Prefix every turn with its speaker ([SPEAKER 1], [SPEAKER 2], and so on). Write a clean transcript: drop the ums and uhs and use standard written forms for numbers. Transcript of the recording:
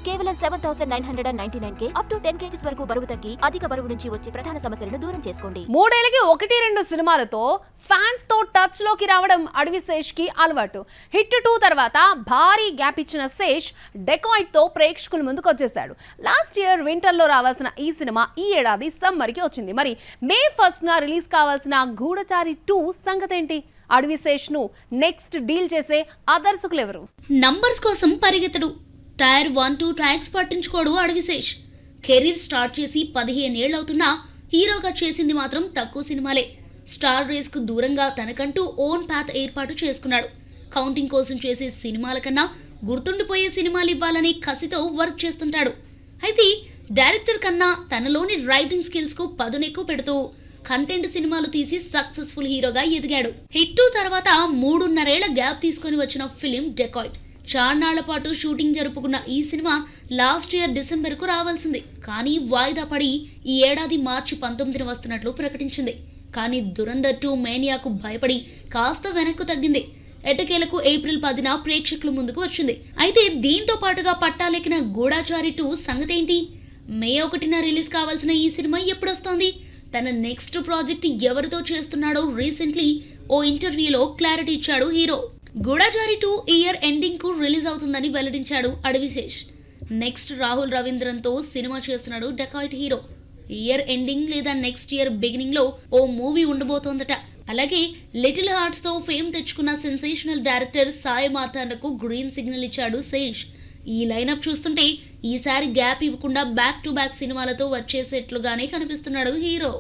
[SPEAKER 1] కేవలం 7,999K up to 10 kgs వరకు బరువు తగ్గి అధిక బరువు నుంచి వచ్చే ప్రధాన సమస్యలను దూరం చేసుకోండి.
[SPEAKER 2] 3 ఏళ్లకి 1-2 సినిమాలతో ఫ్యాన్స్ తో టచ్ లోకి రావడం అడవి శేష్ కి అలవాటు. హిట్ 2 తర్వాత భారీ గ్యాప్ ఇచ్చిన శేష్ డెకాయిట్ తో ప్రేక్షకుల ముందుకు వచ్చేసాడు. లాస్ట్ ఇయర్ వింటర్ లో రావాల్సిన ఈ సినిమా ఈ ఏడాది సమ్మర్ కి వచ్చింది. మరి May 1st రిలీజ్ కావాల్సిన గూఢచారి 2 సంగతేంటి? అడవి శేష్ ను నెక్స్ట్ డీల్ చేసే ఆ దర్శకులు ఎవరు?
[SPEAKER 3] నంబర్స్ కోసం పరిగెత్తడు. టైర్ 1-2 ట్రాక్స్ పట్టించుకోడు అడవి శేష్. కెరీర్ స్టార్ట్ చేసి 15 ఏళ్లవుతున్నా హీరోగా చేసింది మాత్రం తక్కువ సినిమాలే. స్టార్ రేస్ కు దూరంగా తనకంటూ ఓన్ పాత్ ఏర్పాటు చేసుకున్నాడు. కౌంటింగ్ కోసం చేసే సినిమాల కన్నా గుర్తుండిపోయే సినిమాలు ఇవ్వాలని కసితో వర్క్ చేస్తుంటాడు. అయితే డైరెక్టర్ కన్నా తనలోని రైటింగ్ స్కిల్స్ కు పదునెక్కువ పెడుతూ కంటెంట్ సినిమాలు తీసి సక్సెస్ఫుల్ హీరోగా ఎదిగాడు. హిట్ 2 తర్వాత 3.5 ఏళ్ల గ్యాప్ తీసుకుని వచ్చిన ఫిలిం డెకాయిట్. చార్నాళ్ల పాటు షూటింగ్ జరుపుకున్న ఈ సినిమా లాస్ట్ ఇయర్ డిసెంబర్ కు రావాల్సింది. కానీ వాయిదా పడి ఈ ఏడాది మార్చి 19న వస్తున్నట్లు ప్రకటించింది. కానీ దురంధర్ 2 మేనియాకు భయపడి కాస్త వెనక్కు తగ్గింది. ఎటకేలకు ఏప్రిల్ 10న ప్రేక్షకుల ముందుకు వచ్చింది. అయితే దీంతో పాటుగా పట్టాలెక్కిన గూఢచారి 2 సంగతేంటి? May 1న రిలీజ్ కావాల్సిన ఈ సినిమా ఎప్పుడొస్తోంది? తన నెక్స్ట్ ప్రాజెక్ట్ ఎవరితో చేస్తున్నాడో రీసెంట్లీ ఓ ఇంటర్వ్యూలో క్లారిటీ ఇచ్చాడు హీరో. గూఢచారి 2 ఇయర్ ఎండింగ్ కు రిలీజ్ అవుతుందని వెల్లడించాడు అడవి శేష్. నెక్స్ట్ రాహుల్ రవీంద్రన్ తో సినిమా చేస్తున్నాడు డెకాయిట్ హీరో. ఇయర్ ఎండింగ్ లేదా నెక్స్ట్ ఇయర్ బిగినింగ్ లో ఓ మూవీ ఉండబోతోందట. అలాగే లిటిల్ హార్ట్స్ తో ఫేమ్ తెచ్చుకున్న సెన్సేషనల్ డైరెక్టర్ సాయి మాతాండకు గ్రీన్ సిగ్నల్ ఇచ్చాడు శేష్. ఈ లైనప్ చూస్తుంటే ఈసారి గ్యాప్ ఇవ్వకుండా బ్యాక్ టు బ్యాక్ సినిమాలతో వచ్చేసేట్లుగానే కనిపిస్తున్నాడు హీరో.